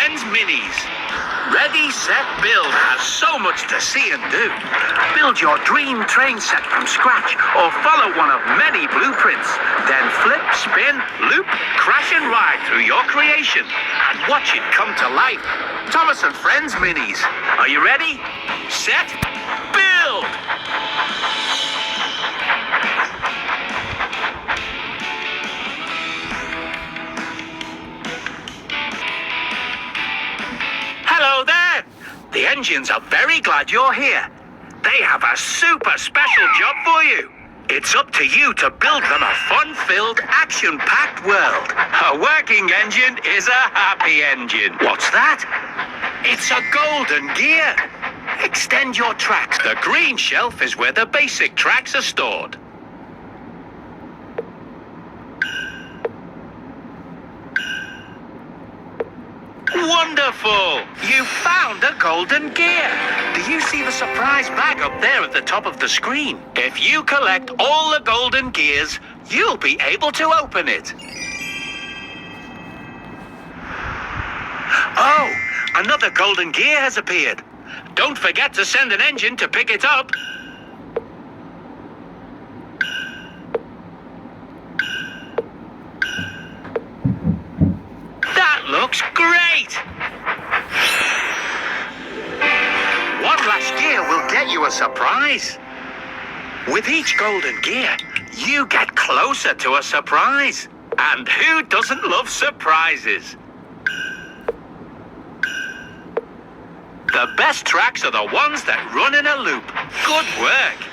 Friends Minis. Ready, Set, Build has so much to see and do. Build your dream train set from scratch or follow one of many blueprints. Then flip, spin, loop, crash and ride through your creation and watch it come to life. Thomas and Friends Minis. Are you ready? Set, build! Hello there! The engines are very glad you're here. They have a super special job for you. It's up to you to build them a fun-filled, action-packed world. A working engine is a happy engine. What's that? It's a golden gear. Extend your tracks. The green shelf is where the basic tracks are stored. Wonderful! You found a golden gear. Do you see the surprise bag up there at the top of the screen? If you collect all the golden gears, you'll be able to open it. Oh, another golden gear has appeared. Don't forget to send an engine to pick it up. That looks great! One last gear will get you a surprise. With each golden gear, you get closer to a surprise. And who doesn't love surprises? The best tracks are the ones that run in a loop. Good work.